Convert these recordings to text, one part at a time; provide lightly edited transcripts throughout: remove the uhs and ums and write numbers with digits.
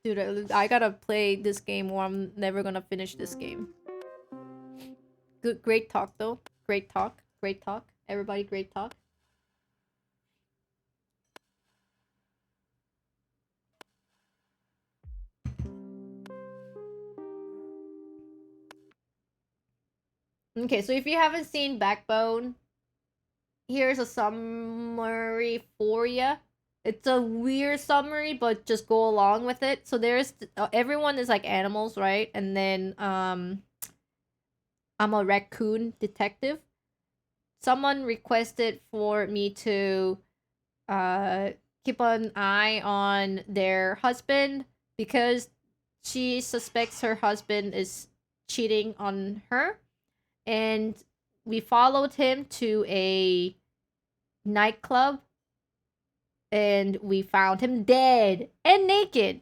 Dude, I gotta play this game or I'm never gonna finish this game. Good, great talk though. Great talk. Great talk. Everybody, great talk. Okay, so if you haven't seen Backbone, here's a summary for you. It's a weird summary, but just go along with it. So there's everyone is like animals, right? And then I'm a raccoon detective. Someone requested for me to uh keep an eye on their husband because she suspects her husband is cheating on her, and we followed him to a nightclub and we found him dead and naked.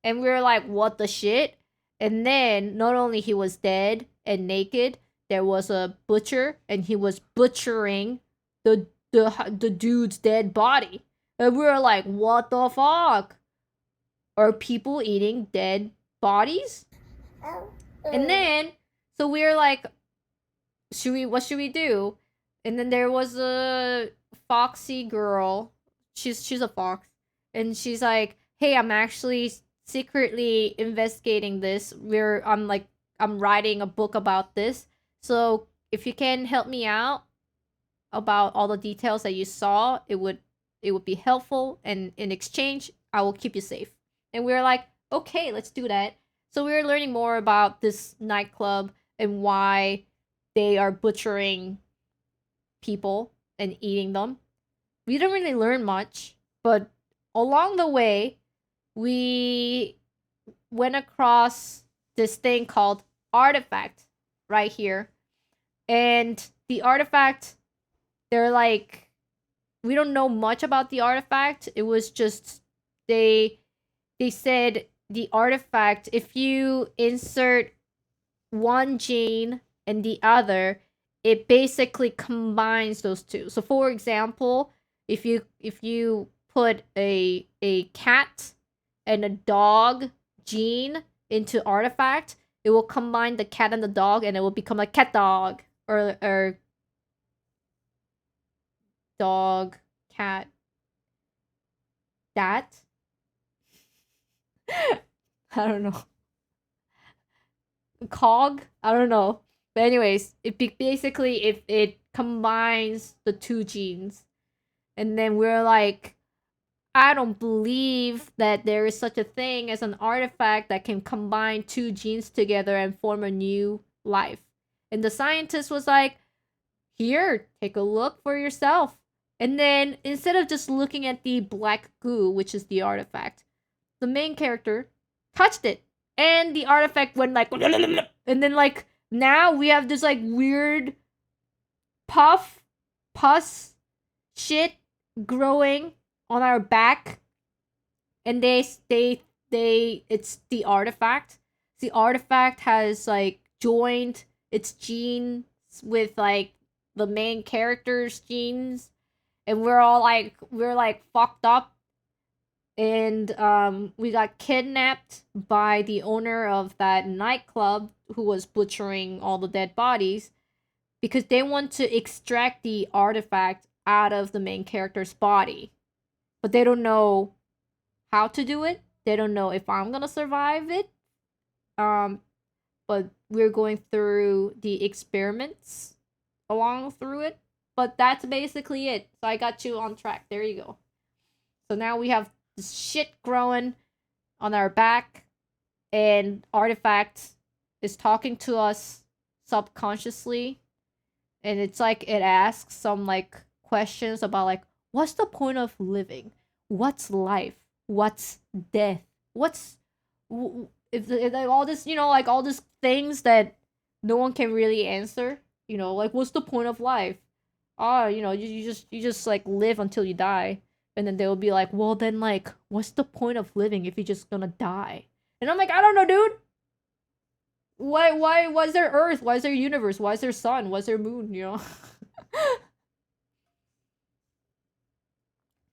And we were like, what the shit? And then not only he was dead and naked, there was a butcher and he was butchering the dude's dead body. And we were like, what the fuck? Are people eating dead bodies? And then so we were like, what should we do? And then there was a foxy girl. She's a fox. And she's like, "Hey, I'm actually secretly investigating this. I'm writing a book about this. So, if you can help me out about all the details that you saw, it would be helpful, and in exchange, I will keep you safe." And we were like, "Okay, let's do that." So we were learning more about this nightclub and why they are butchering people and eating them. We didn't really learn much, but along the way, we went across this thing called artifact right here. And the artifact, they're like, we don't know much about the artifact. It was just they said the artifact, if you insert one gene and the other, it basically combines those two. So for example, if you put a cat and a dog gene into artifact, it will combine the cat and the dog and it will become a cat dog, or dog cat that. I don't know. Cog? I don't know. But anyways, basically if it combines the two genes, and then we're like, I don't believe that there is such a thing as an artifact that can combine two genes together and form a new life. And the scientist was like, here, take a look for yourself. And then instead of just looking at the black goo, which is the artifact, the main character touched it. And the artifact went like, and then like now we have this like weird puff, pus, shit growing on our back, and they it's the artifact. The artifact has like joined its genes with like the main character's genes, and we're like fucked up, and we got kidnapped by the owner of that nightclub who was butchering all the dead bodies because they want to extract the artifact out of the main character's body, but they don't know how to do it. They don't know if I'm gonna survive it. Um, but we're going through the experiments along through it. But that's basically it. So I got you on track. There you go. So now we have this shit growing on our back, and Artifact is talking to us subconsciously, and it's like it asks some like questions about like, what's the point of living? What's life? What's death? What's if like all this, like all these things that no one can really answer. Like what's the point of life? You just like live until you die, and then they'll be like, well then like what's the point of living if you're just gonna die? And I'm like, I don't know, dude. Why is there Earth? Why is there universe? Why is there sun? Why is there moon?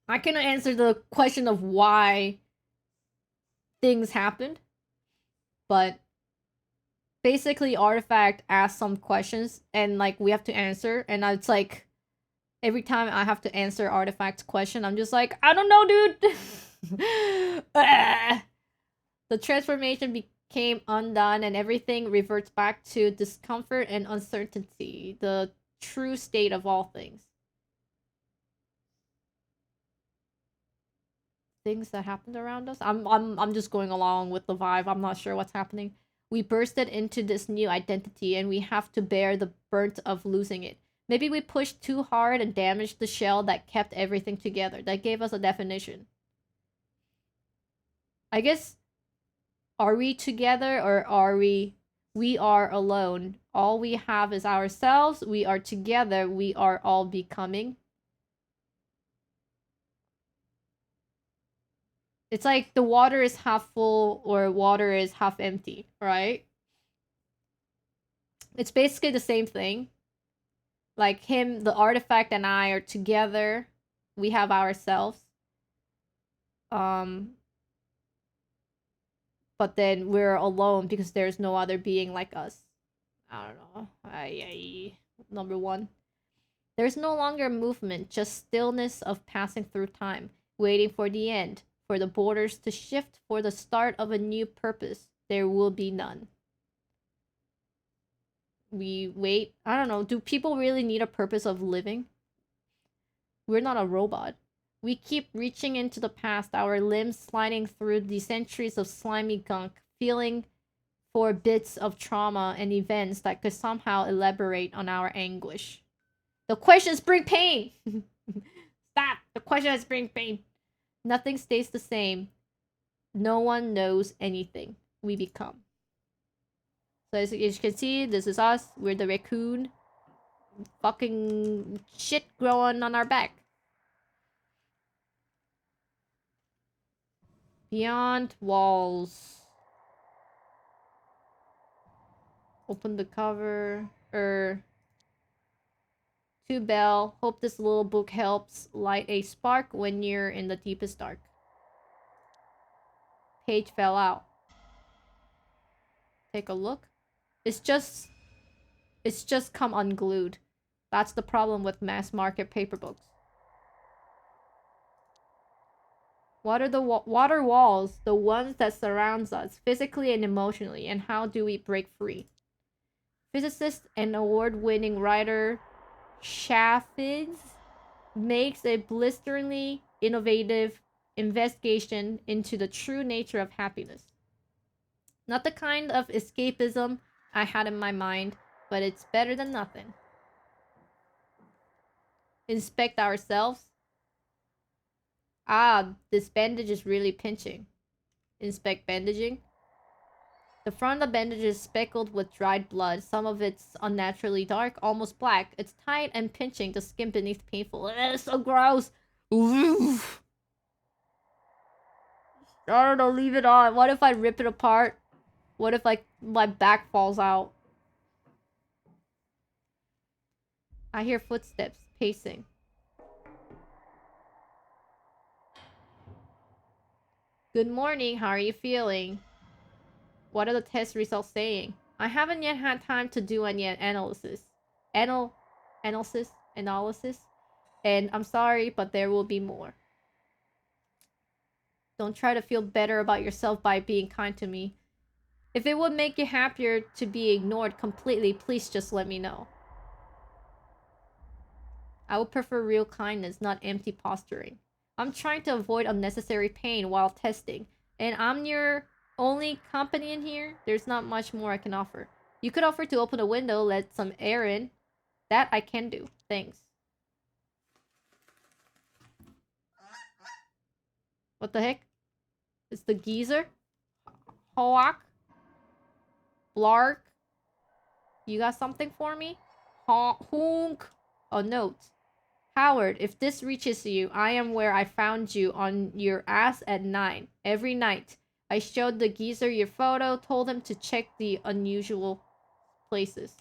I cannot answer the question of why things happened. But basically, Artifact asks some questions, and like we have to answer, and it's like every time I have to answer Artifact's question, I'm just like, I don't know, dude. The transformation became undone, and everything reverts back to discomfort and uncertainty, the true state of all things. Things that happened around us. I'm just going along with the vibe. I'm not sure what's happening. We bursted into this new identity, and we have to bear the burnt of losing it. Maybe we pushed too hard and damaged the shell that kept everything together. That gave us a definition. I guess, are we together or are we are alone? All we have is ourselves. We are together. We are all becoming. It's like the water is half full or water is half empty, right? It's basically the same thing. Like him, the Artifact, and I are together. We have ourselves. But then we're alone because there's no other being like us. I don't know. Number one. There's no longer movement, just stillness of passing through time, waiting for the end, for the borders to shift, for the start of a new purpose. There will be none. We wait. I don't know. Do people really need a purpose of living? We're not a robot. We keep reaching into the past, our limbs sliding through the centuries of slimy gunk, feeling for bits of trauma and events that could somehow elaborate on our anguish. The questions bring pain! Stop! The questions bring pain! Nothing stays the same. No one knows anything. We become. So as you can see, this is us. We're the raccoon. Fucking shit growing on our back. Beyond walls. Open the cover. To Bell. Hope this little book helps light a spark when you're in the deepest dark. Page fell out. Take a look. It's just come unglued. That's the problem with mass market paper books. What are the water walls, the ones that surrounds us, physically and emotionally, and how do we break free? Physicist and award-winning writer Shaffiz makes a blisteringly innovative investigation into the true nature of happiness. Not the kind of escapism I had in my mind, but it's better than nothing. Inspect ourselves. Ah, this bandage is really pinching. Inspect bandaging. The front of the bandage is speckled with dried blood. Some of it's unnaturally dark, almost black. It's tight and pinching, the skin beneath painful. It's so gross! Oof. I don't know, leave it on. What if I rip it apart? What if, like, my back falls out? I hear footsteps, pacing. Good morning, how are you feeling? What are the test results saying? I haven't yet had time to do any analysis. Analysis? And I'm sorry, but there will be more. Don't try to feel better about yourself by being kind to me. If it would make you happier to be ignored completely, please just let me know. I would prefer real kindness, not empty posturing. I'm trying to avoid unnecessary pain while testing, and I'm your only company in here. There's not much more I can offer. You could offer to open a window, let some air in. That I can do. Thanks. What the heck? It's the geezer? Hoak? Blark? You got something for me? Honk. A note. Howard, if this reaches you, I am where I found you, on your ass at 9. Every night. I showed the geezer your photo, told him to check the unusual places.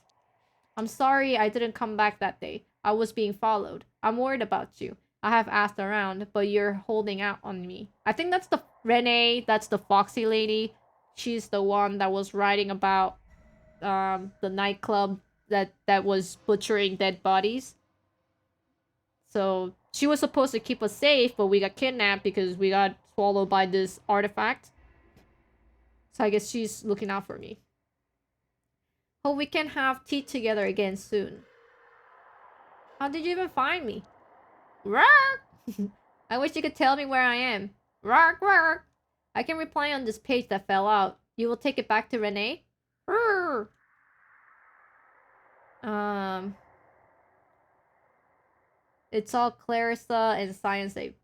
I'm sorry I didn't come back that day. I was being followed. I'm worried about you. I have asked around, but you're holding out on me. I think that's Renee, that's the foxy lady. She's the one that was writing about the nightclub that was butchering dead bodies. So she was supposed to keep us safe, but we got kidnapped because we got swallowed by this artifact. So I guess she's looking out for me. Hope we can have tea together again soon. How did you even find me? Roar! I wish you could tell me where I am. Roar, roar! I can reply on this page that fell out. You will take it back to Renee? Roar! It's all Clarissa and Science Ape.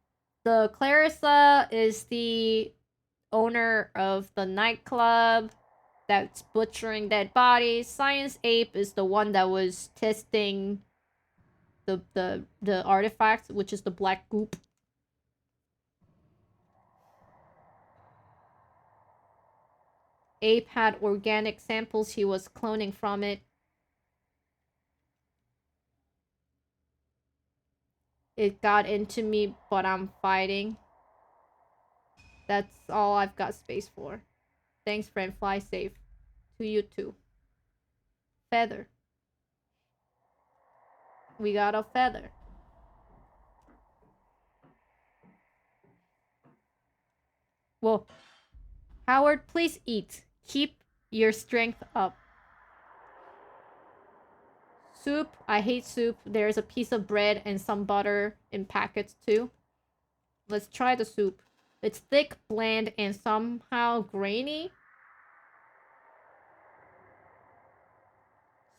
The Clarissa is the owner of the nightclub that's butchering dead bodies. Science Ape is the one that was testing the artifact, which is the black goop. Ape had organic samples he was cloning from it. It got into me, but I'm fighting. That's all I've got space for. Thanks, friend. Fly safe. To you too. Feather. We got a feather. Well, Howard, please eat. Keep your strength up. Soup. I hate soup. There's a piece of bread and some butter in packets too. Let's try the soup. It's thick, bland, and somehow grainy.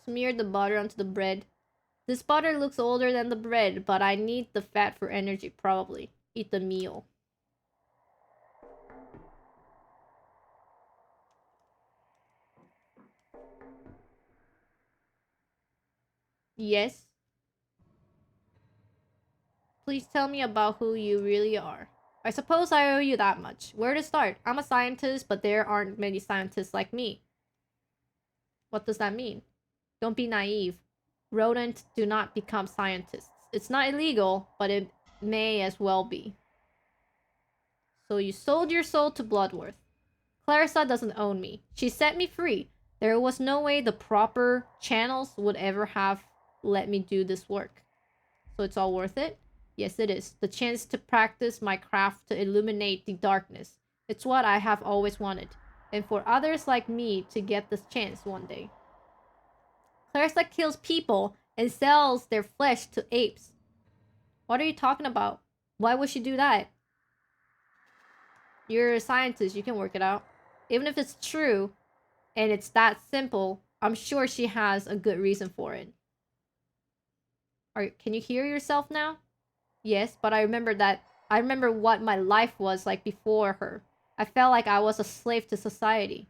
Smear the butter onto the bread. This butter looks older than the bread, but I need the fat for energy, probably. Eat the meal. Yes? Please tell me about who you really are. I suppose I owe you that much. Where to start? I'm a scientist, but there aren't many scientists like me. What does that mean? Don't be naive. Rodents do not become scientists. It's not illegal, but it may as well be. So you sold your soul to Bloodworth. Clarissa doesn't own me. She set me free. There was no way the proper channels would ever have let me do this work. So it's all worth it? Yes, it is. The chance to practice my craft to illuminate the darkness. It's what I have always wanted. And for others like me to get this chance one day. Clarissa kills people and sells their flesh to apes. What are you talking about? Why would she do that? You're a scientist, you can work it out. Even if it's true, and it's that simple, I'm sure she has a good reason for it. Can you hear yourself now? Yes, but I remember what my life was like before her. I felt like I was a slave to society.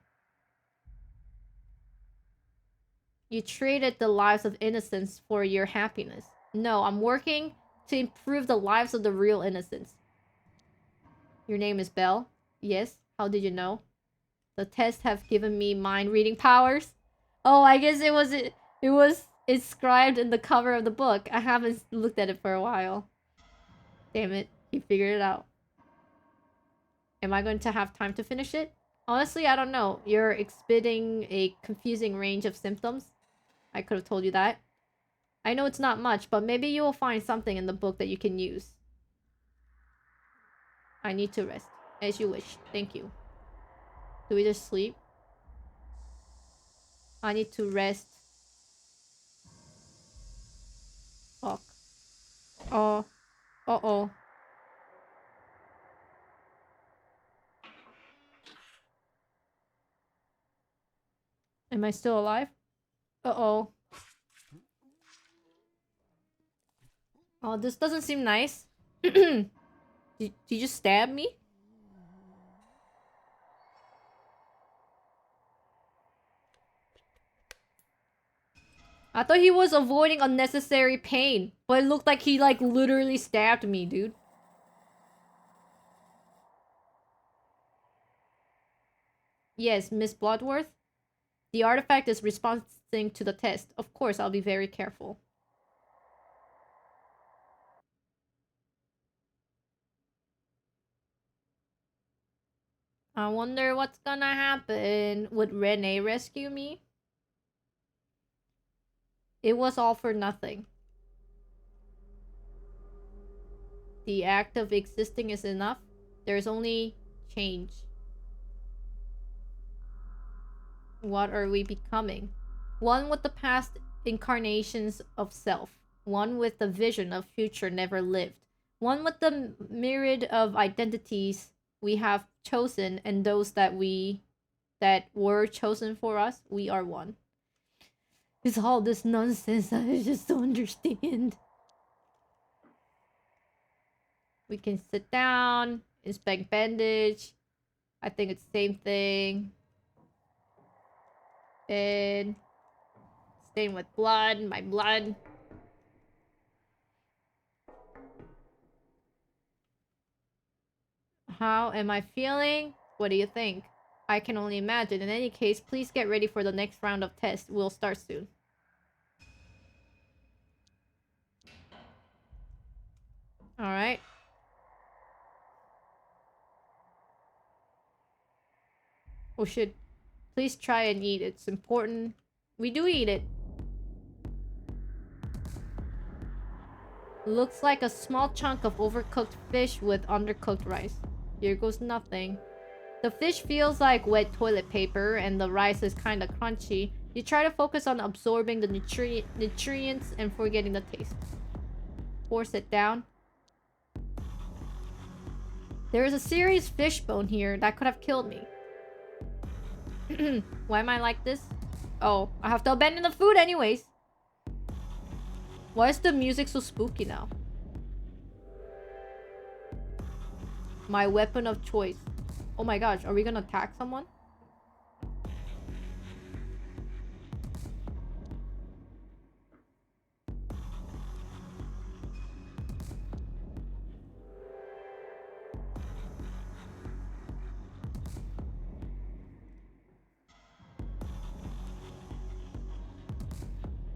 You traded the lives of innocents for your happiness. No, I'm working to improve the lives of the real innocents. Your name is Belle? Yes. How did you know? The tests have given me mind reading powers. Oh, I guess it was inscribed in the cover of the book. I haven't looked at it for a while. Damn it, he figured it out. Am I going to have time to finish it? Honestly, I don't know. You're exhibiting a confusing range of symptoms. I could have told you that. I know it's not much, but maybe you will find something in the book that you can use. I need to rest. As you wish. Thank you. Do we just sleep? I need to rest. Fuck. Oh. Uh-oh. Am I still alive? Uh-oh. Oh, this doesn't seem nice. Did you just stab me? I thought he was avoiding unnecessary pain, but it looked like he, like, literally stabbed me, dude. Yes, Miss Bloodworth? The artifact is responding to the test. Of course, I'll be very careful. I wonder what's gonna happen. Would Renee rescue me? It was all for nothing. The act of existing is enough. There's only change. What are we becoming? One with the past incarnations of self. One with the vision of future never lived. One with the myriad of identities we have chosen and those that were chosen for us. We are one. It's all this nonsense I just don't understand. We can sit down, inspect bandage. I think it's the same thing. And stained with blood, my blood. How am I feeling? What do you think? I can only imagine. In any case, please get ready for the next round of tests. We'll start soon. Alright. Oh shit. Please try and eat. It's important. We do eat it. Looks like a small chunk of overcooked fish with undercooked rice. Here goes nothing. The fish feels like wet toilet paper and the rice is kinda crunchy. You try to focus on absorbing the nutrients and forgetting the taste. Force it down. There is a serious fish bone here that could have killed me. Why am I like this? Oh, I have to abandon the food anyways. Why is the music so spooky now? My weapon of choice. Oh my gosh, are we gonna attack someone?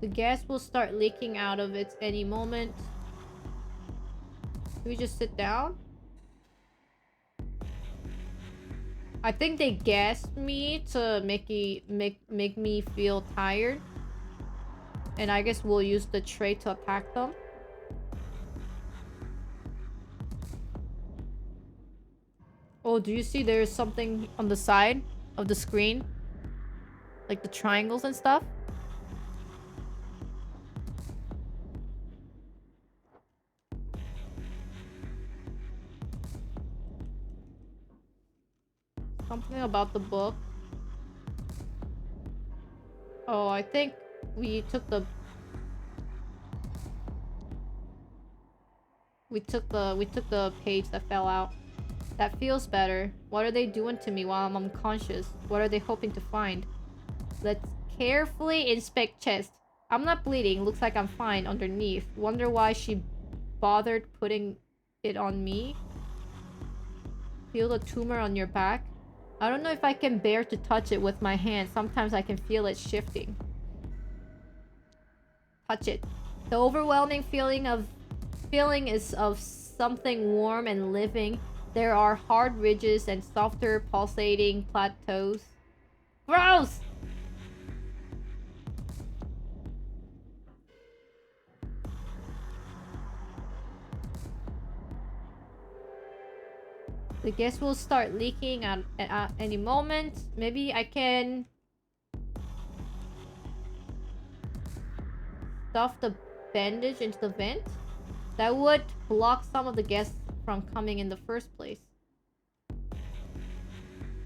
The gas will start leaking out of it any moment. Do we just sit down? I think they gassed me to make me feel tired. And I guess we'll use the tray to attack them. Oh, do you see there's something on the side of the screen? Like the triangles and stuff? Something about the book. Oh, I think we took the... We took the page that fell out. That feels better. What are they doing to me while I'm unconscious? What are they hoping to find? Let's carefully inspect chest. I'm not bleeding. Looks like I'm fine underneath. Wonder why she bothered putting it on me. Feel the tumor on your back. I don't know if I can bear to touch it with my hand. Sometimes I can feel it shifting. Touch it. The overwhelming feeling is of something warm and living. There are hard ridges and softer pulsating plateaus. Gross! The gas will start leaking at any moment. Maybe I can stuff the bandage into the vent. That would block some of the gas from coming in the first place.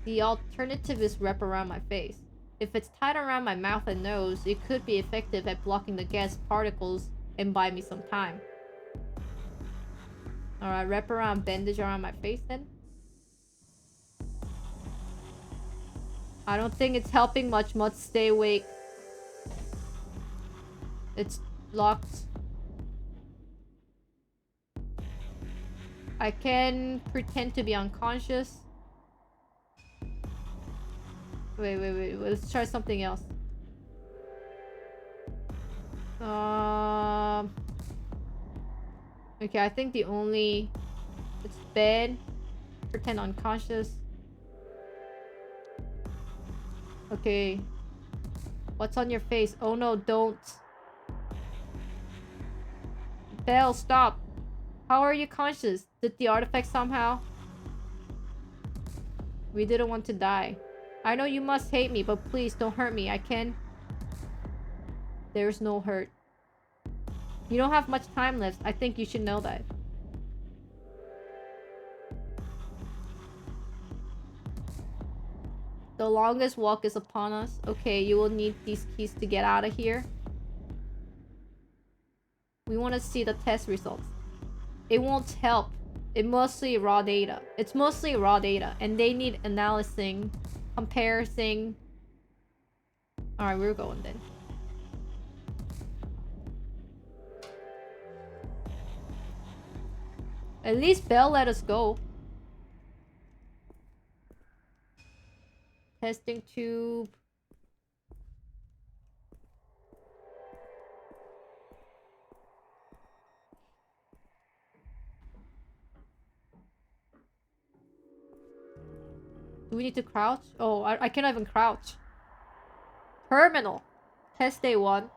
The alternative is wrap around my face. If it's tied around my mouth and nose, it could be effective at blocking the gas particles and buy me some time. Alright, wrap around bandage around my face then. I don't think it's helping much. Must stay awake. It's locked. I can pretend to be unconscious. Wait. Let's try something else. Okay, I think the only... It's bed. Pretend unconscious. Okay. What's on your face? Oh no, don't. Belle, stop. How are you conscious? Did the artifact somehow? We didn't want to die. I know you must hate me, but please don't hurt me. I can. There's no hurt. You don't have much time left. I think you should know that. The longest walk is upon us. Okay, you will need these keys to get out of here. We want to see the test results. It won't help. It's mostly raw data. It's mostly raw data. And they need analyzing, comparing. Alright, we're going then. At least Belle let us go. Testing tube. Do we need to crouch? Oh, I cannot even crouch. Terminal. Test day 1.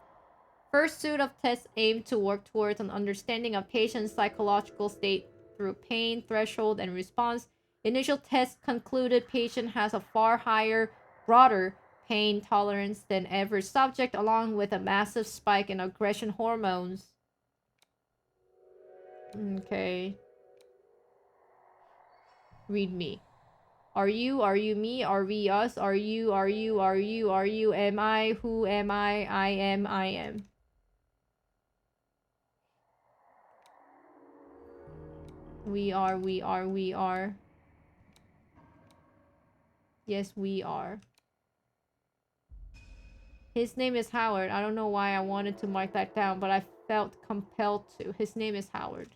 First suite of tests aim to work towards an understanding of patient's psychological state through pain, threshold, and response. Initial tests concluded patient has a far higher, broader pain tolerance than average subject, along with a massive spike in aggression hormones. Okay. Read me. Are you me? Are we us? Are you, am I, who am I am, I am. We are. Yes, we are. His name is Howard. I don't know why I wanted to mark that down, but I felt compelled to. His name is Howard.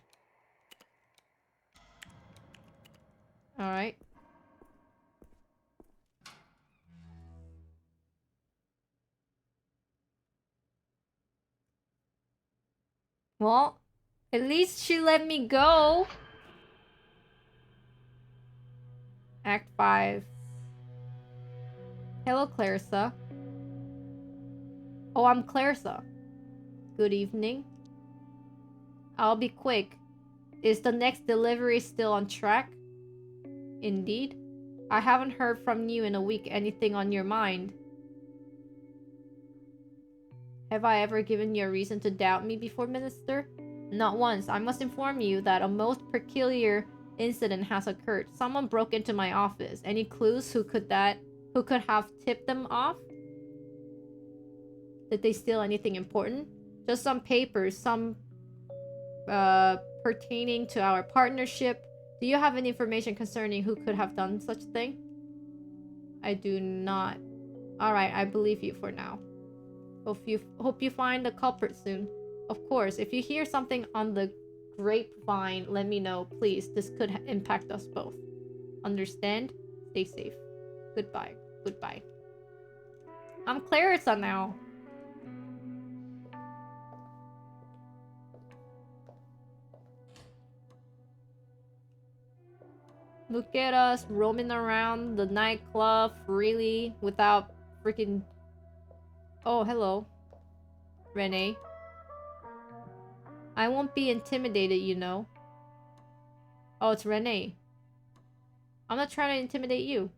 Alright. Well, at least she let me go. Act 5. Hello, Clarissa. Oh, I'm Clarissa. Good evening. I'll be quick. Is the next delivery still on track? Indeed. I haven't heard from you in a week. Anything on your mind? Have I ever given you a reason to doubt me before, Minister? Not once. I must inform you that a most peculiar incident has occurred. Someone broke into my office. Any clues who could have tipped them off? Did they steal anything important? Just some papers, some pertaining to our partnership. Do you have any information concerning who could have done such a thing? I do not. Alright, I believe you for now. Hope you find the culprit soon. Of course, if you hear something on the grapevine, let me know, please. This could impact us both. Understand? Stay safe. Goodbye. Goodbye. I'm Clarissa now. Look at us roaming around the nightclub freely without freaking... Oh, hello. Renee. I won't be intimidated, you know. Oh, it's Renee. I'm not trying to intimidate you.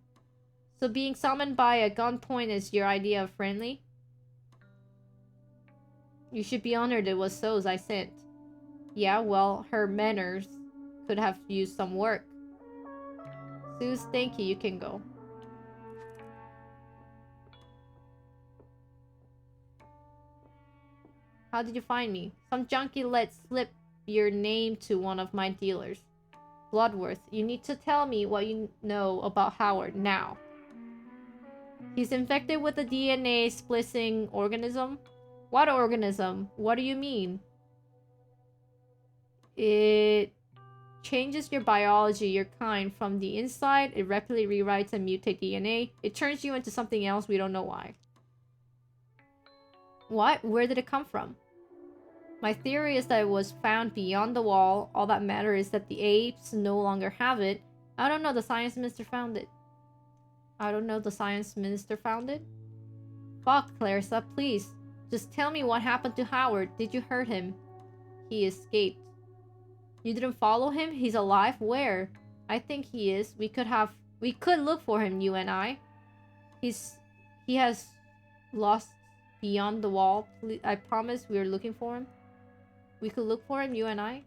So being summoned by a gunpoint is your idea of friendly? You should be honored it was So's I sent. Yeah, well, her manners could have used some work. Suze, thank you. You can go. How did you find me? Some junkie let slip your name to one of my dealers. Bloodworth, you need to tell me what you know about Howard now. He's infected with a DNA splitting organism? What organism? What do you mean? It changes your biology, your kind, from the inside. It rapidly rewrites and mutates DNA. It turns you into something else. We don't know why. What? Where did it come from? My theory is that it was found beyond the wall. All that matters is that the apes no longer have it. I don't know. The science minister found it. I don't know, the science minister found it? Fuck, Clarissa, please. Just tell me what happened to Howard. Did you hurt him? He escaped. You didn't follow him? He's alive? Where? I think he is. We could look for him, you and I. He has lost beyond the wall. I promise we are looking for him. We could look for him, you and I.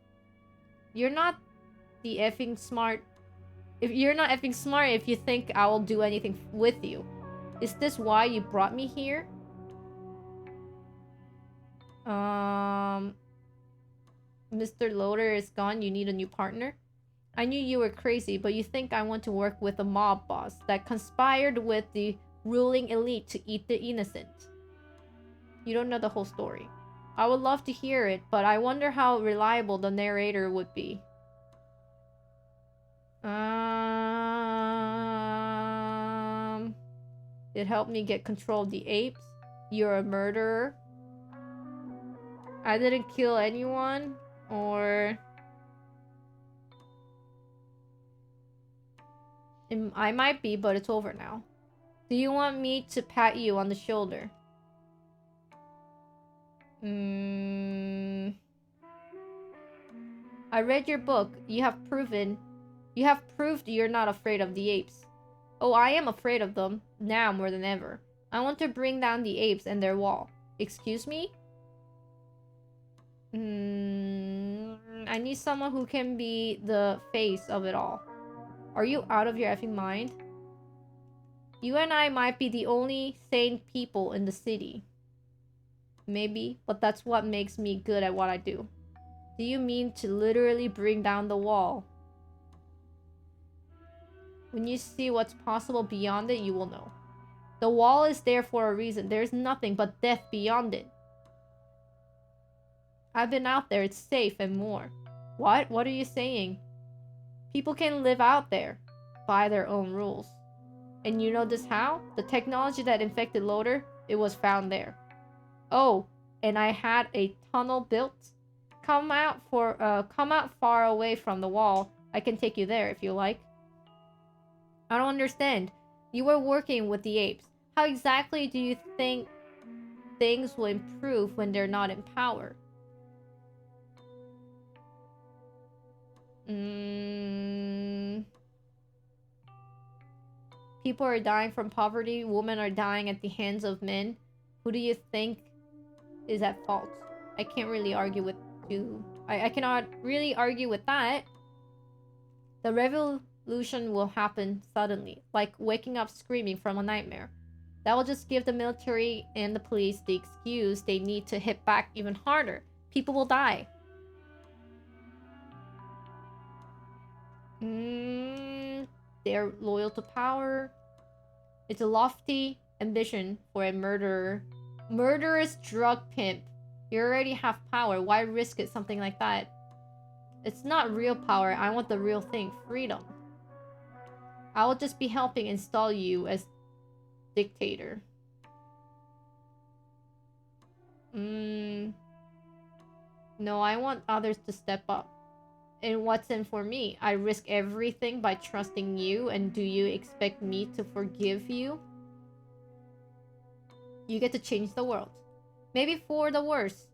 You're not the effing smart. If you're not effing smart if you think I will do anything with you. Is this why you brought me here? Mr. Loader is gone. You need a new partner? I knew you were crazy, but you think I want to work with a mob boss that conspired with the ruling elite to eat the innocent. You don't know the whole story. I would love to hear it, but I wonder how reliable the narrator would be. It helped me get control of the apes. You're a murderer. I didn't kill anyone, or... I might be, but it's over now. Do you want me to pat you on the shoulder? I read your book. You have proved you're not afraid of the apes. Oh, I am afraid of them, now more than ever. I want to bring down the apes and their wall. Excuse me? I need someone who can be the face of it all. Are you out of your effing mind? You and I might be the only sane people in the city. Maybe, but that's what makes me good at what I do. Do you mean to literally bring down the wall? When you see what's possible beyond it, you will know. The wall is there for a reason. There's nothing but death beyond it. I've been out there. It's safe and more. What? What are you saying? People can live out there by their own rules. And you know this how? The technology that infected Loader, it was found there. Oh, and I had a tunnel built. Come out far away from the wall. I can take you there if you like. I don't understand. You were working with the apes. How exactly do you think things will improve when they're not in power? People are dying from poverty. Women are dying at the hands of men. Who do you think is at fault? I can't really argue with you. I cannot really argue with that. The revolution will happen suddenly, like waking up screaming from a nightmare. That will just give the military and the police the excuse they need to hit back even harder. People will die. They're loyal to power. It's a lofty ambition for a murderer. Murderous drug pimp. You already have power. Why risk it? Something like that. It's not real power. I want the real thing. Freedom. I will just be helping install you as dictator. No, I want others to step up. And what's in for me? I risk everything by trusting you, and do you expect me to forgive you? You get to change the world. Maybe for the worse.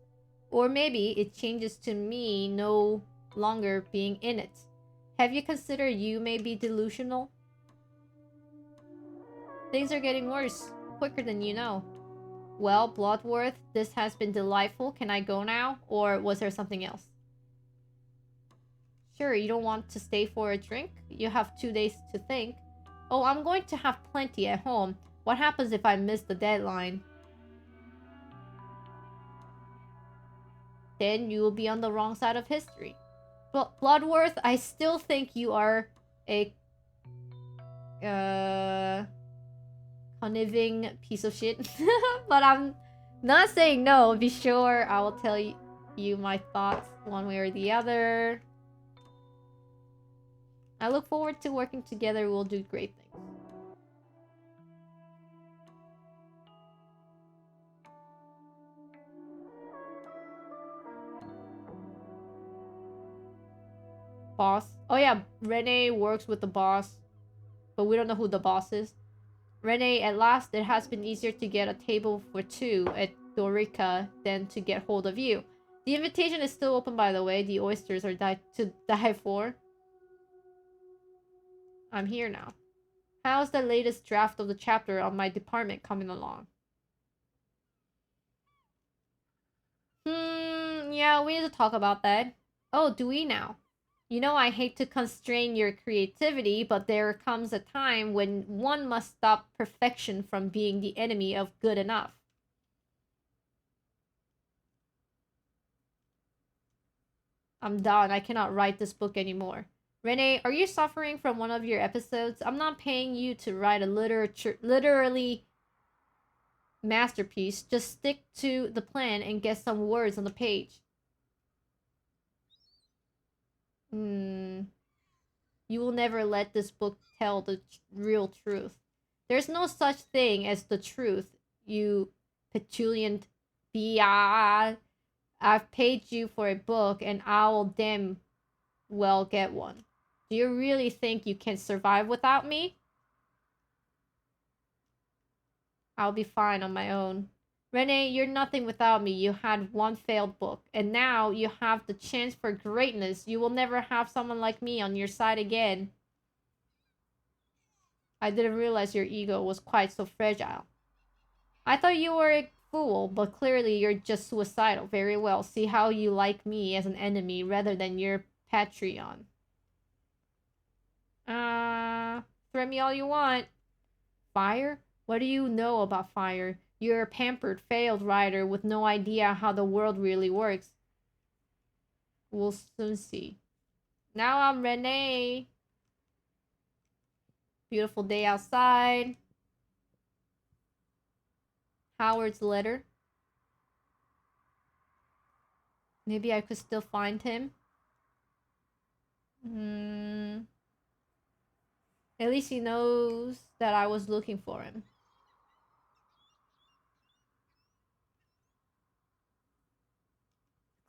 Or maybe it changes to me no longer being in it. Have you considered you may be delusional? Things are getting worse, quicker than you know. Well, Bloodworth, this has been delightful. Can I go now? Or was there something else? Sure, you don't want to stay for a drink? You have 2 days to think. Oh, I'm going to have plenty at home. What happens if I miss the deadline? Then you will be on the wrong side of history. Bloodworth, I still think you are a conniving piece of shit. But I'm not saying no. Be sure I will tell you my thoughts one way or the other. I look forward to working together. We'll do great things. Boss. Oh yeah, Renee works with the boss. But we don't know who the boss is. Renee, at last it has been easier to get a table for two at Dorica than to get hold of you. The invitation is still open, by the way. The oysters are to die for. I'm here now. How's the latest draft of the chapter on my department coming along? Yeah, we need to talk about that. Oh, do we now? You know, I hate to constrain your creativity, but there comes a time when one must stop perfection from being the enemy of good enough. I'm done. I cannot write this book anymore. Renee, are you suffering from one of your episodes? I'm not paying you to write a literally masterpiece. Just stick to the plan and get some words on the page. You will never let this book tell the real truth. There's no such thing as the truth, you petulant biatch. I've paid you for a book and I'll damn well get one. Do you really think you can survive without me? I'll be fine on my own. Renee, you're nothing without me. You had one failed book, and now you have the chance for greatness. You will never have someone like me on your side again. I didn't realize your ego was quite so fragile. I thought you were a fool, but clearly you're just suicidal. Very well. See how you like me as an enemy rather than your Patreon. Threat me all you want. Fire? What do you know about fire? You're a pampered, failed writer with no idea how the world really works. We'll soon see. Now I'm Renee. Beautiful day outside. Howard's letter. Maybe I could still find him. At least he knows that I was looking for him.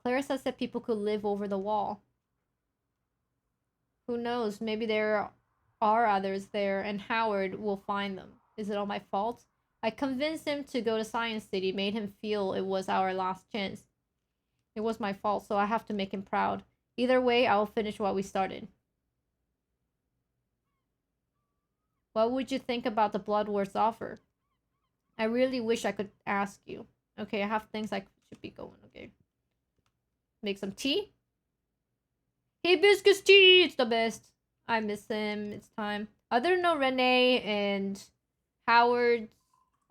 Clarissa said people could live over the wall. Who knows? Maybe there are others there and Howard will find them. Is it all my fault? I convinced him to go to Science City, made him feel it was our last chance. It was my fault, so I have to make him proud. Either way, I'll finish what we started. What would you think about the Blood Wars offer? I really wish I could ask you. Okay, I have things I should be going, okay. Make some tea? Hibiscus tea! It's the best. I miss him. It's time. I didn't know Renee and Howard.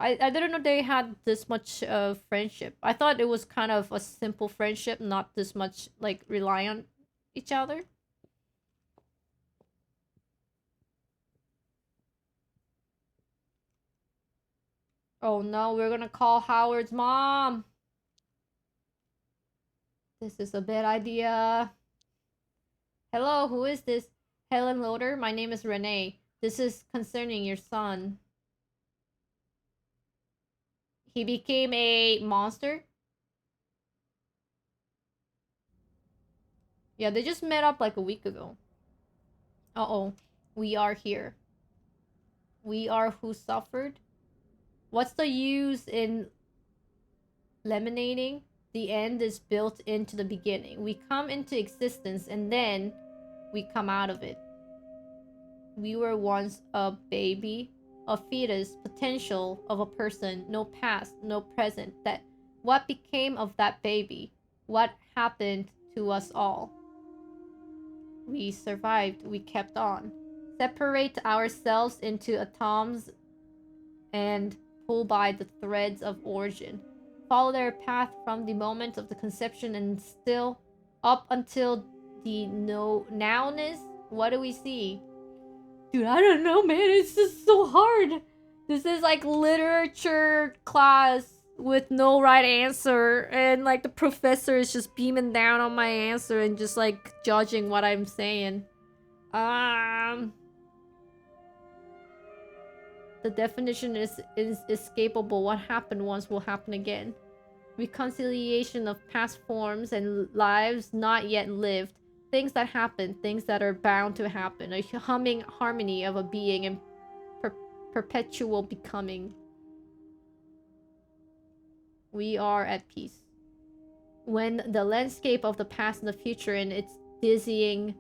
I didn't know they had this much friendship. I thought it was kind of a simple friendship, not this much like rely on each other. Oh no, we're gonna call Howard's mom. This is a bad idea. Hello, who is this? Helen Loader, my name is Renee. This is concerning your son. He became a monster? Yeah, they just met up like a week ago. Uh-oh. We are here. We are who suffered? What's the use in lemonading? The end is built into the beginning. We come into existence and then we come out of it. We were once a baby, a fetus, potential of a person, no past, no present. That what became of that baby? What happened to us all? We survived, we kept on. Separate ourselves into atoms and pull by the threads of origin. Follow their path from the moment of the conception and still up until the nowness. What do we see? Dude, I don't know, man. It's just so hard. This is like literature class with no right answer. And like the professor is just beaming down on my answer and just like judging what I'm saying. The definition is inescapable. What happened once will happen again. Reconciliation of past forms and lives not yet lived. Things that happen, things that are bound to happen. A humming harmony of a being in perpetual becoming. We are at peace. When the landscape of the past and the future and its dizzying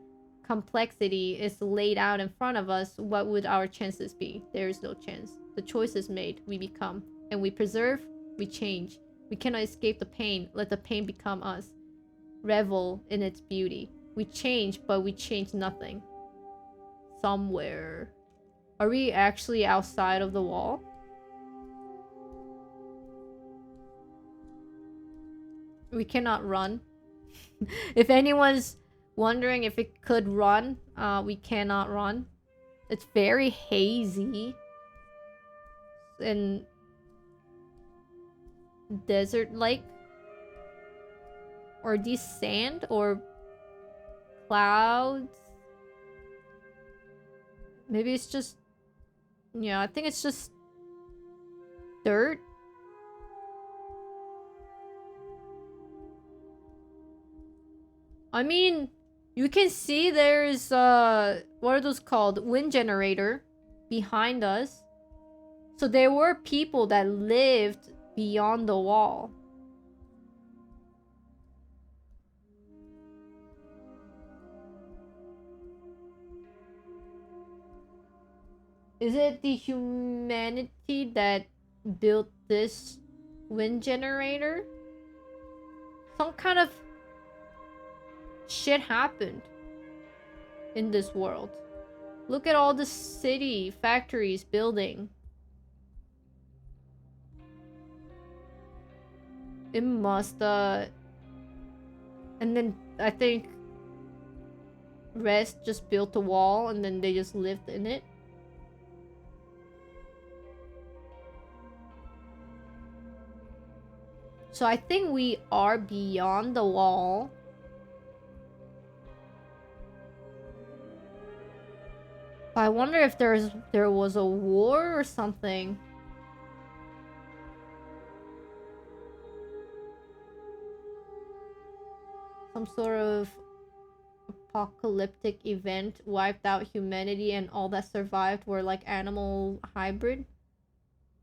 complexity is laid out in front of us, what would our chances be? There is no chance. The choice is made. We become. And we preserve, we change. We cannot escape the pain. Let the pain become us. Revel in its beauty. We change, but we change nothing. Somewhere. Are we actually outside of the wall? We cannot run. If anyone's wondering if it could run, we cannot run. It's very hazy. And desert-like. Or these sand or clouds? Maybe it's just... Yeah, I think it's just dirt. I mean, you can see there's what are those called? Wind generator behind us. So there were people that lived beyond the wall. Is it the humanity that built this wind generator? Some kind of shit happened in this world. Look at all the city, factories, building. It must, and then I think rest just built a wall and then they just lived in it. So I think we are beyond the wall. I wonder if there was a war or something. Some sort of apocalyptic event wiped out humanity and all that survived were like animal hybrid.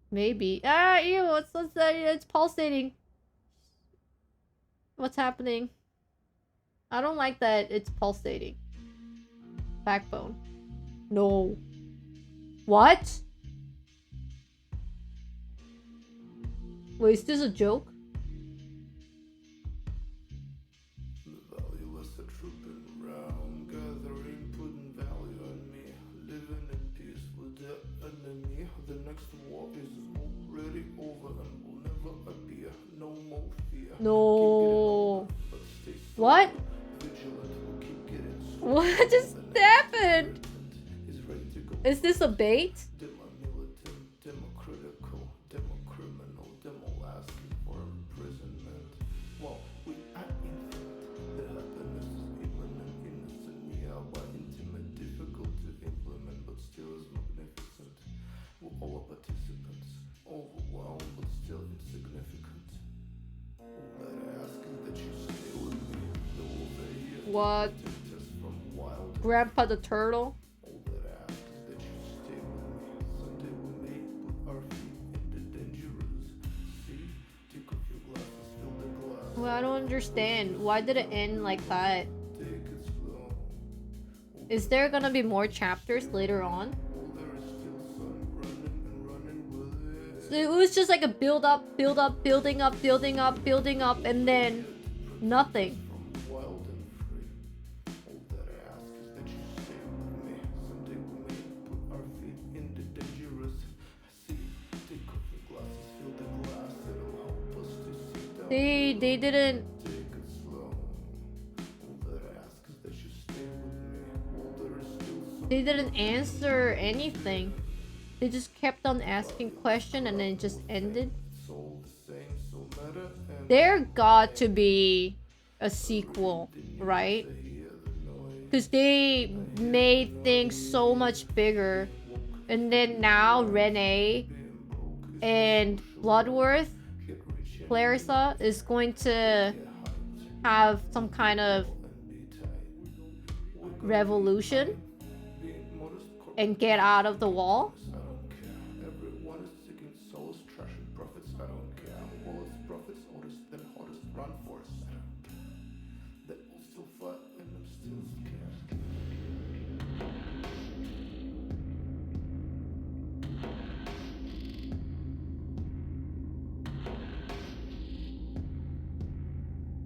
Maybe. Ah, ew, what's that? It's pulsating. What's happening? I don't like that it's pulsating. Backbone. No. What? Wait, is this a joke? The valueless are trooping round, gathering, putting value on me, living in peace with the enemy. The next war is already over and will never appear. No more fear. No. What? What just happened? Is this a bait? Democratical, democriminal, demo asking for imprisonment. Well, we are infinite. The happiness is imminent, innocent, nearby, intimate, difficult to implement, but still is magnificent. We're all participants, overwhelmed, but still insignificant. All that I ask is that you stay with me. The over here. What? Grandpa the turtle? Well, I don't understand. Why did it end like that? Is there gonna be more chapters later on? So it was just like a build up, building up, and then nothing. They didn't. They didn't answer anything. They just kept on asking questions and then it just ended. There got to be a sequel, right? Because they made things so much bigger. And then now Renee and Bloodworth, Clarissa, is going to have some kind of revolution and get out of the wall. I don't care. Wallace profits orders, then hottest run force. I don't care. They will still fight and I'm still scared.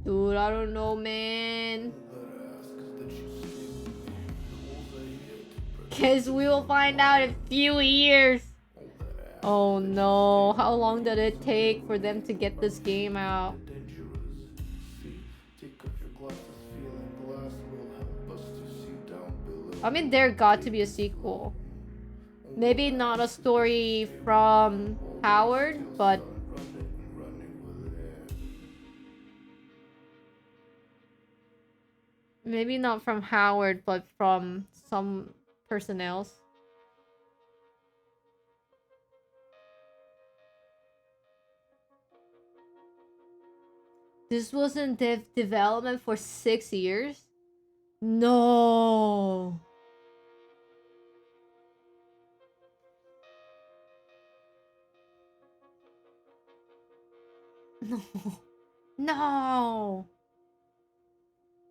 Dude, I don't know, man. All that I ask is that you stay with me. The walls are here to protect. Because we will find out in a few years. All that I ask Oh is that you no, stay how with me. long did it take for them to get this game out? Dangerous. See, take off your glasses, feeling glass will help us to see down below. I mean, there got to be a sequel. Maybe not a story from Howard, but maybe not from Howard, but from some person else. This was in development for 6 years? No. No. No.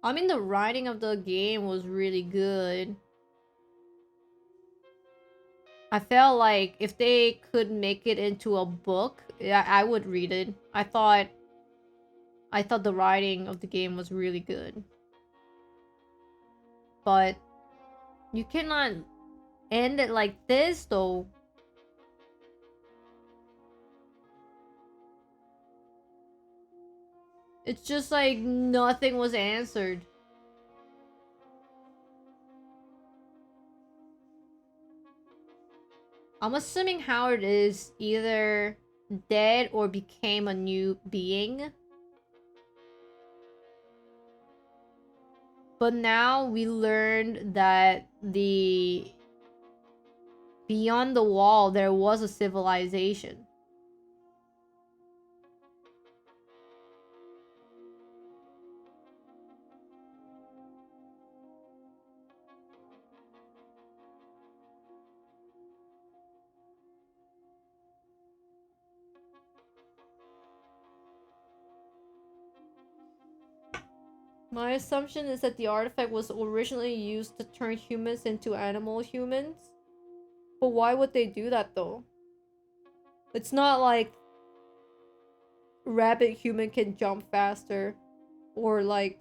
I mean, the writing of the game was really good. I felt like if they could make it into a book, I would read it. I thought the writing of the game was really good. But you cannot end it like this, though. It's just like nothing was answered. I'm assuming Howard is either dead or became a new being. But now we learned that beyond the wall there was a civilization. My assumption is that the artifact was originally used to turn humans into animal humans. But why would they do that though? It's not like rabbit human can jump faster, or like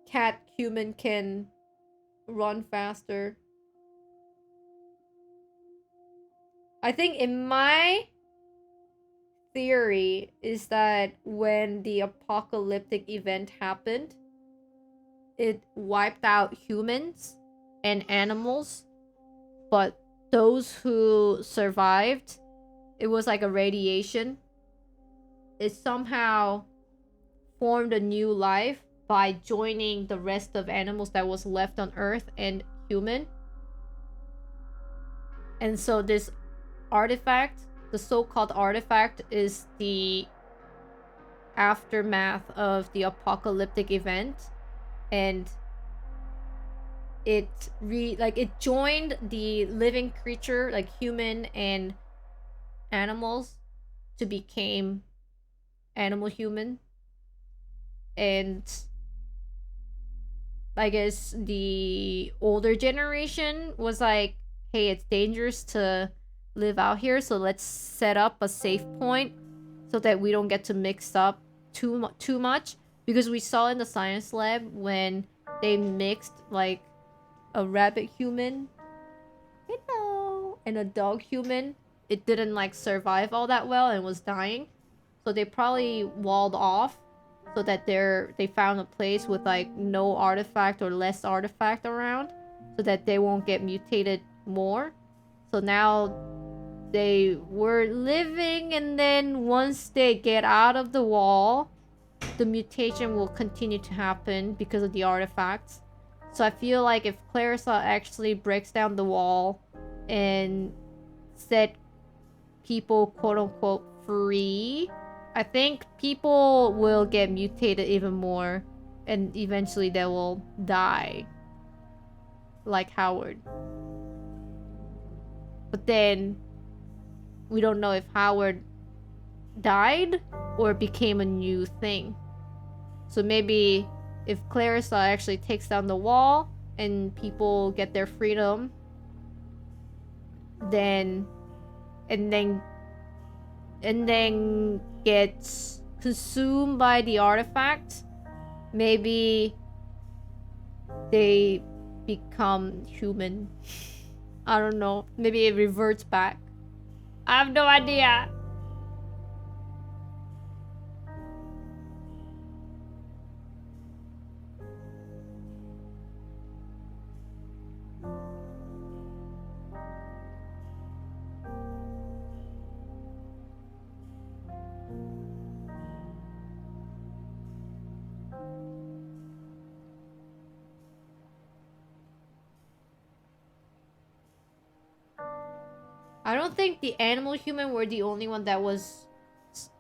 cat human can run faster. I think in my theory is that when the apocalyptic event happened, it wiped out humans and animals, but those who survived, it was like a radiation. It somehow formed a new life by joining the rest of animals that was left on Earth and human. And so this artifact, the so-called artifact, is the aftermath of the apocalyptic event, and it joined the living creature, like human and animals, to become animal human. And I guess the older generation was like, hey, it's dangerous to live out here, so let's set up a safe point so that we don't get to mix up too much, because we saw in the science lab when they mixed like a rabbit human, hello, and a dog human, it didn't like survive all that well and was dying. So they probably walled off so that they found a place with like no artifact or less artifact around, so that they won't get mutated more. So now they were living, and then once they get out of the wall, the mutation will continue to happen because of the artifacts. So I feel like if Clarissa actually breaks down the wall and set people quote-unquote free, I think people will get mutated even more, and eventually they will die like Howard. But then we don't know if Howard died or became a new thing. So maybe if Clarissa actually takes down the wall and people get their freedom, then and then gets consumed by the artifact, maybe they become human. I don't know. Maybe it reverts back. I have no idea. I don't think the animal human were the only one that was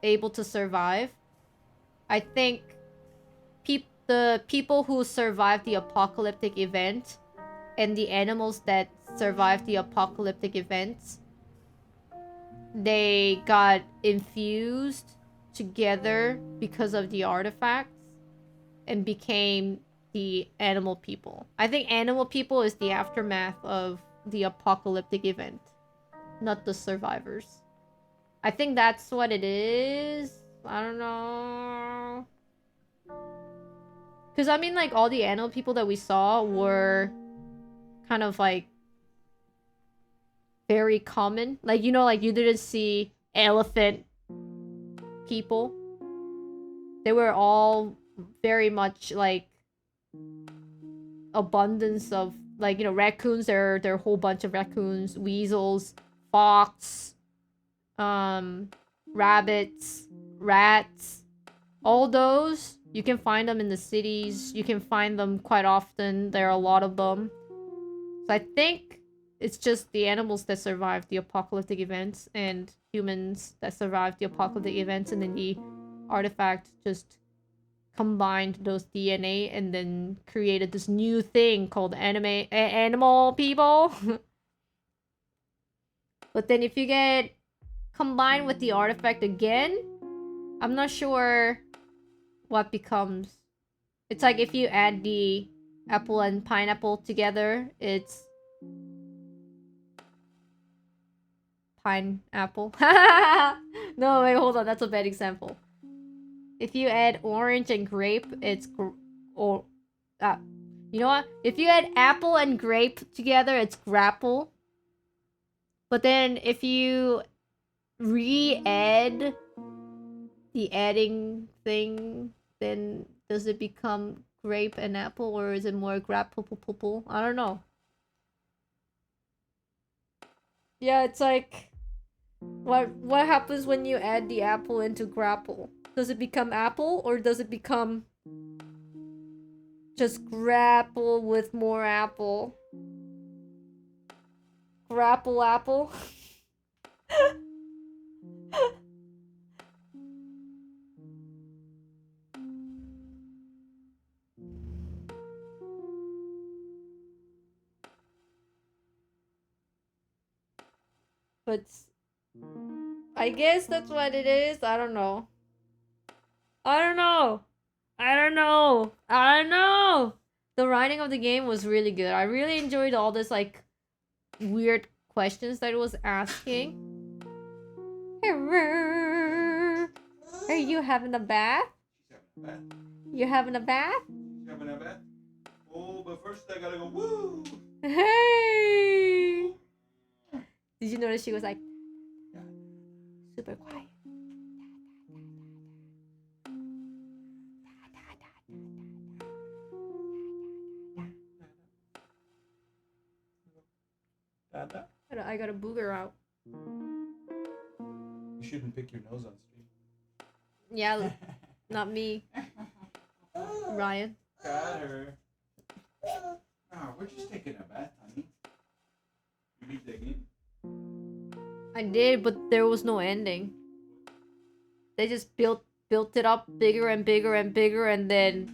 able to survive. I think the people who survived the apocalyptic event and the animals that survived the apocalyptic events, they got infused together because of the artifacts and became the animal people. I think animal people is the aftermath of the apocalyptic event, not the survivors. I think that's what it is. I don't know. Because I mean, like, all the animal people that we saw were kind of like very common. Like, you know, like you didn't see elephant people. They were all very much like abundance of, like, you know, raccoons. There are a whole bunch of raccoons, weasels, fox, rabbits, rats. All those, you can find them in the cities. You can find them quite often. There are a lot of them. So I think it's just the animals that survived the apocalyptic events and humans that survived the apocalyptic events, and then the artifact just combined those DNA and then created this new thing called animal people. But then if you get combined with the artifact again, I'm not sure what becomes. It's like if you add the apple and pineapple together, it's pineapple. No, wait, hold on. That's a bad example. If you add orange and grape, it's you know what? If you add apple and grape together, it's grapple. But then if you re-add the adding thing, then does it become grape and apple, or is it more grapple? I don't know. Yeah, it's like what happens when you add the apple into grapple? Does it become apple, or does it become just grapple with more apple? Grapple apple? But I guess that's what it is. I don't know. I don't know. I don't know. I don't know. The writing of the game was really good. I really enjoyed all this like weird questions that it was asking. Are you having a bath? She's having a bath. You having a bath? She's having a bath. Oh, but first I gotta go woo. Hey! Did you notice she was like super quiet? Dada. I got a booger out. You shouldn't pick your nose on stream. Yeah, not me. Ryan. Got her. Oh, we're just taking a bath, honey. You beat that game? I did, but there was no ending. They just built it up bigger and bigger and bigger, and then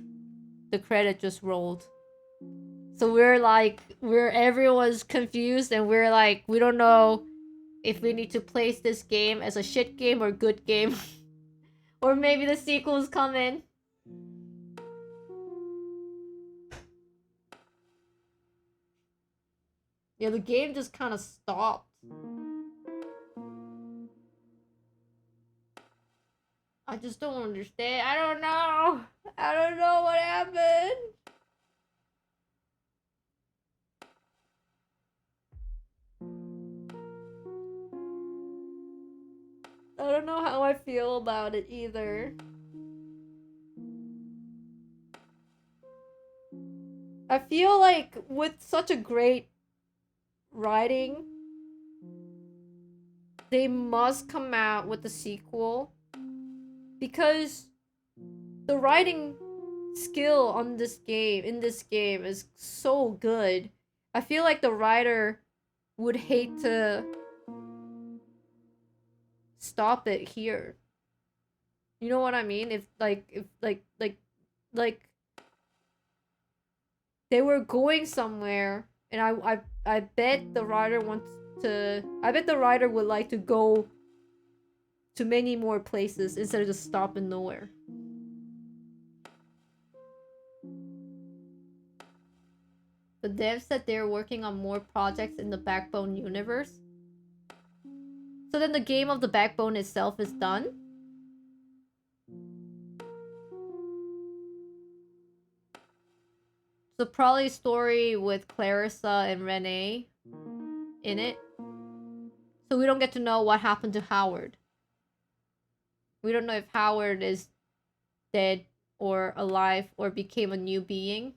the credit just rolled. So we're everyone's confused, and we're like, we don't know if we need to place this game as a shit game or good game. Or maybe the sequels come in. Yeah, the game just kind of stopped. I just don't understand. I don't know. I don't know what happened. I don't know how I feel about it either. I feel like with such a great writing, they must come out with a sequel. Because the writing skill on this game, in this game, is so good. I feel like the writer would hate to stop it here. You know what I mean? If they were going somewhere, and I bet the writer wants to. I bet the writer would like to go to many more places instead of just stopping nowhere. The devs said they're working on more projects in the Backbone universe. So then the game of the Backbone itself is done? So probably a story with Clarissa and Renee in it. So we don't get to know what happened to Howard. We don't know if Howard is dead or alive or became a new being.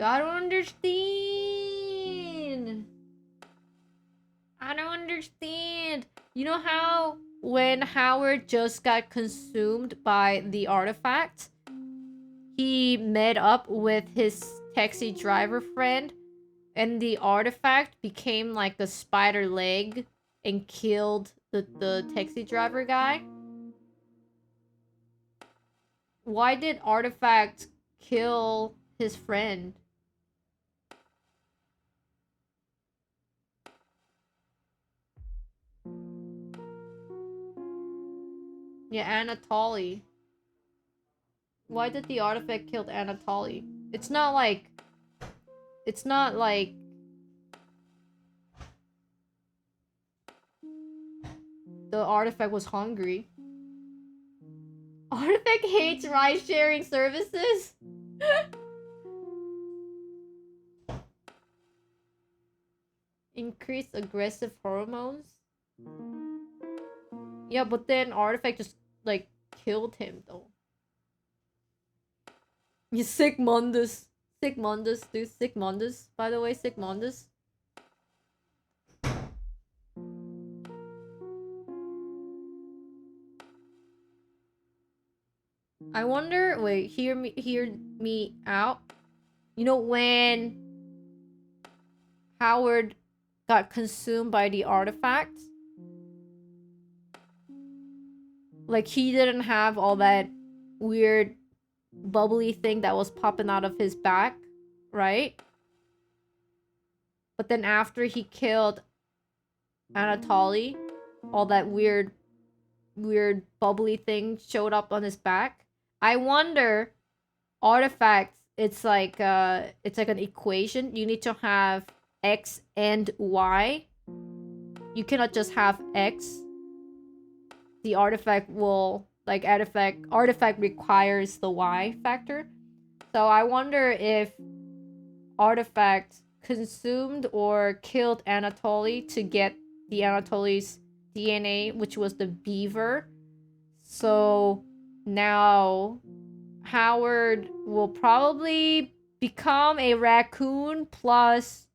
I don't understand. I don't understand. You know how when Howard just got consumed by the artifact, he met up with his taxi driver friend, and the artifact became like a spider leg and killed the taxi driver guy? Why did artifact kill his friend? Yeah, Anatoly. Why did the artifact kill Anatoly? It's not like... It's not like... the artifact was hungry. Artifact hates ride-sharing services? Increased aggressive hormones? Yeah, but then Artifact just, like, killed him, though. You sick Mundus. Sick Mundus, dude. Sick Mundus. By the way, sick Mundus. I wonder... Wait, hear me out. You know, when Howard got consumed by the artifact, like, he didn't have all that weird bubbly thing that was popping out of his back, right? But then after he killed Anatoly, all that weird bubbly thing showed up on his back. I wonder, artifacts, it's like an equation. You need to have X and Y. You cannot just have X. The artifact will, like, artifact requires the Y factor. So I wonder if artifact consumed or killed Anatoly to get the Anatoly's DNA, which was the beaver. So now Howard will probably become a raccoon plus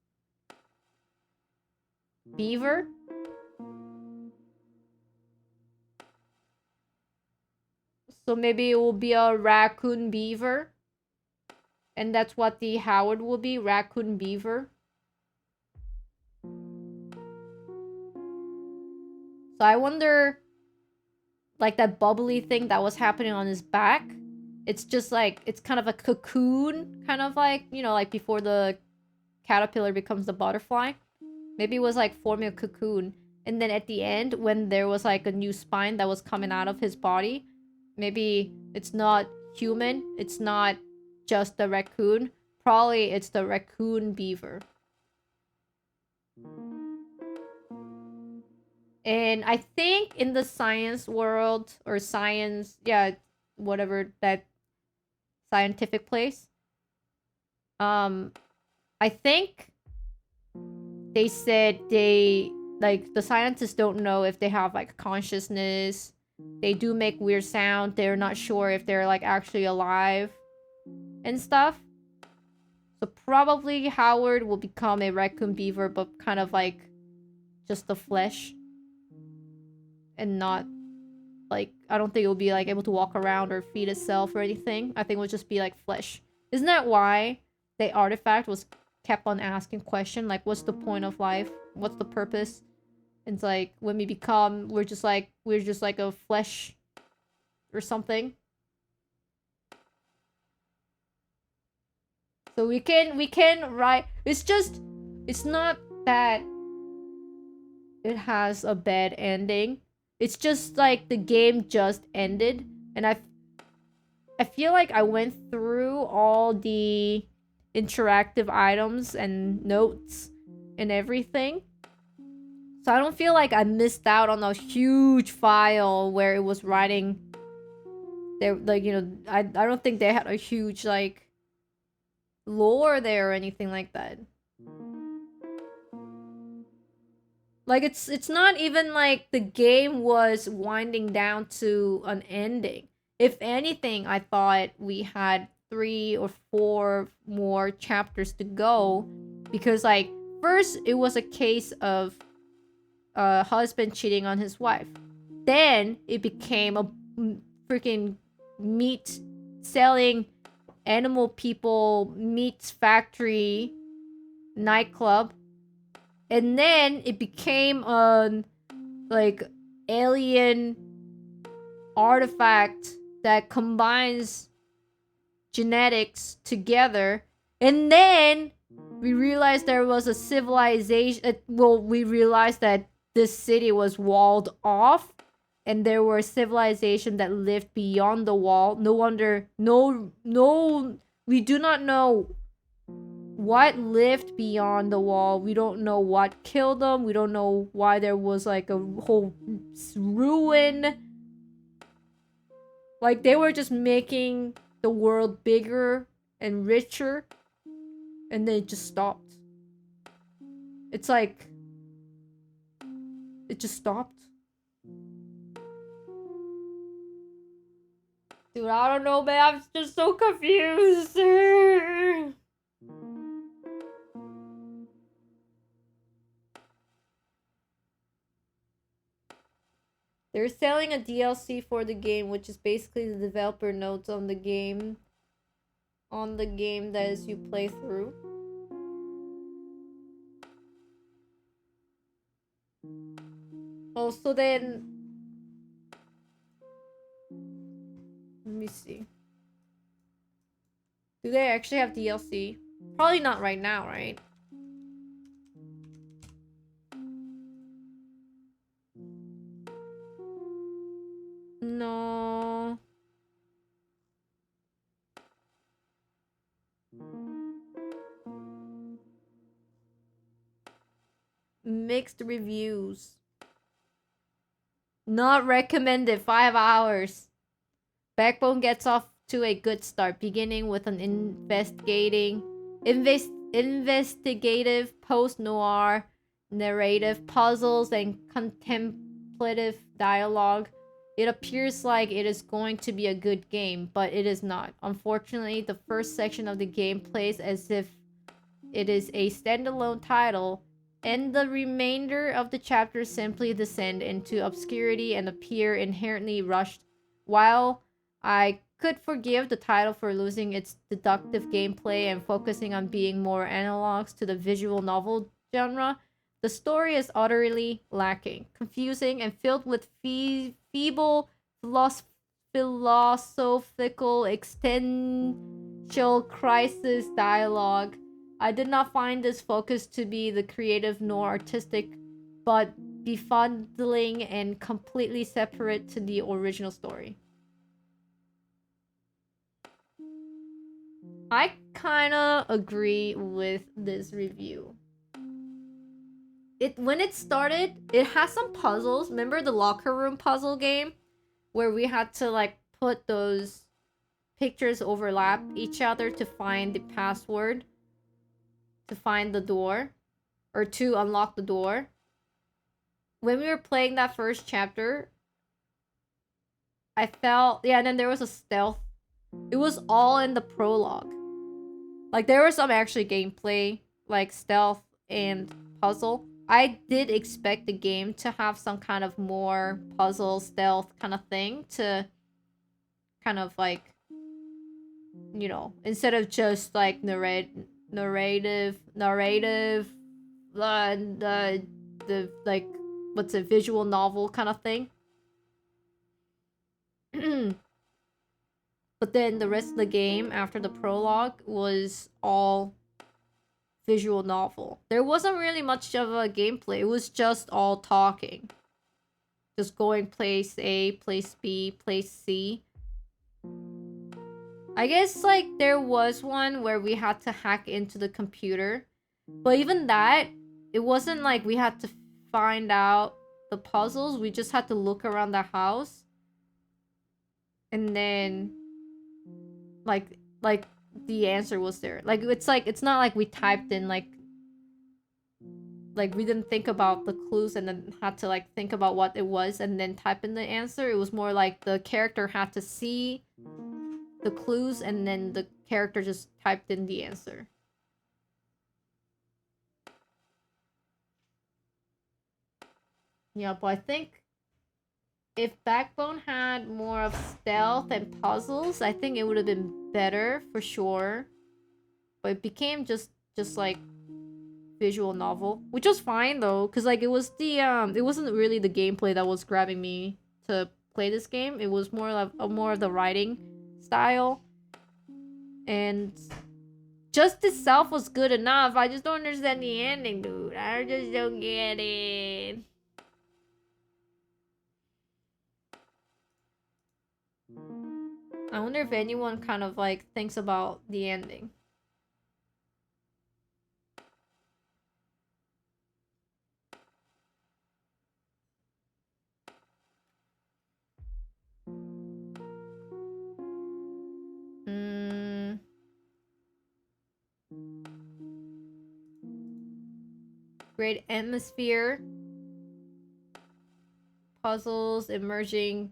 beaver. So maybe it will be a raccoon beaver. And that's what the Howard will be, raccoon beaver. So I wonder like that bubbly thing that was happening on his back. It's just like, it's kind of a cocoon, kind of like, you know, like before the caterpillar becomes the butterfly. Maybe it was like forming a cocoon. And then at the end, when there was like a new spine that was coming out of his body, maybe it's not human, it's not just the raccoon. Probably it's the raccoon beaver. And I think in the science world, or science, yeah, whatever that scientific place, I think they said they, like, the scientists don't know if they have like consciousness. They do make weird sound. They're not sure if they're like actually alive and stuff. So probably Howard will become a raccoon beaver, but kind of like just the flesh. And not like, I don't think it will be like able to walk around or feed itself or anything. I think it would just be like flesh. Isn't that why the artifact was kept on asking question, like, what's the point of life? What's the purpose? And it's like, when we become, we're just like a flesh or something. So we can write, it's just, it's not that it has a bad ending. It's just like the game just ended, and I feel like I went through all the interactive items and notes and everything. So I don't feel like I missed out on a huge file where it was writing there, like, you know, I don't think they had a huge like lore there or anything like that. Like, it's not even like the game was winding down to an ending. If anything, I thought we had 3 or 4 more chapters to go, because like, first it was a case of a husband cheating on his wife. Then it became a freaking meat selling animal people meat factory nightclub. And then it became a like alien artifact that combines genetics together. And then we realized there was a civilization. Well, we realized that this city was walled off, and there were civilization that lived beyond the wall. No wonder, no, we do not know what lived beyond the wall. We don't know what killed them. We don't know why there was like a whole ruin. Like, they were just making the world bigger and richer, and then it just stopped. It's like, it just stopped. Dude, I don't know, man. I'm just so confused. They're selling a DLC for the game, which is basically the developer notes on the game. On the game that as you play through. Oh, so then... Let me see. Do they actually have DLC? Probably not right now, right? No. Mixed reviews. Not recommended. 5 hours. Backbone gets off to a good start, beginning with an investigative post-noir narrative, puzzles, and contemplative dialogue. It appears like it is going to be a good game, but it is not. Unfortunately, the first section of the game plays as if it is a standalone title, and the remainder of the chapters simply descend into obscurity and appear inherently rushed. While I could forgive the title for losing its deductive gameplay and focusing on being more analogs to the visual novel genre, the story is utterly lacking, confusing, and filled with feeble philosophical existential crisis dialogue. I did not find this focus to be the creative nor artistic, but befuddling and completely separate to the original story. I kinda agree with this review. When it started, it has some puzzles. Remember the locker room puzzle game? Where we had to like put those pictures overlap each other to find the password. To find the door. Or to unlock the door. When we were playing that first chapter, I felt... Yeah, and then there was a stealth. It was all in the prologue. Like, there was some actually gameplay, like stealth and puzzle. I did expect the game to have some kind of more puzzle, stealth kind of thing to kind of like, you know, instead of just like narrative, the like, what's a visual novel kind of thing. But then the rest of the game after the prologue was all visual novel. There wasn't really much of a gameplay. It was just all talking. Just going place A, place B, place C. I guess like there was one where we had to hack into the computer. But even that, it wasn't like we had to find out the puzzles. We just had to look around the house. And then like the answer was there. Like it's not like we typed in like we didn't think about the clues and then had to like think about what it was and then type in the answer. It was more like the character had to see the clues and then the character just typed in the answer. Yeah, but I think if Backbone had more of stealth and puzzles, I think it would have been better for sure. But it became just like visual novel, which was fine though, because like it was the it wasn't really the gameplay that was grabbing me to play this game. It was more like more of the writing style, and just itself was good enough. I just don't understand the ending, dude. I just don't get it. I wonder if anyone kind of like thinks about the ending. Great atmosphere. Puzzles, emerging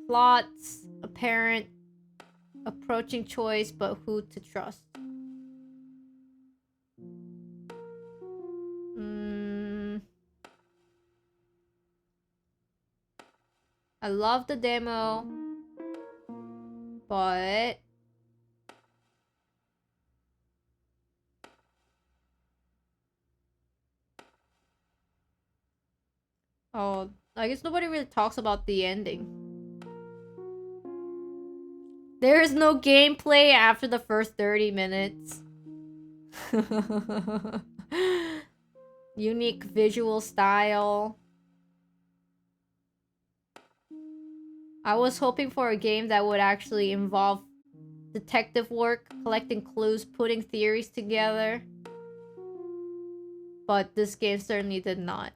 plots, apparent approaching choice, but who to trust. I love the demo, but oh, I guess nobody really talks about the ending. There is no gameplay after the first 30 minutes. Unique visual style. I was hoping for a game that would actually involve detective work, collecting clues, putting theories together. But this game certainly did not.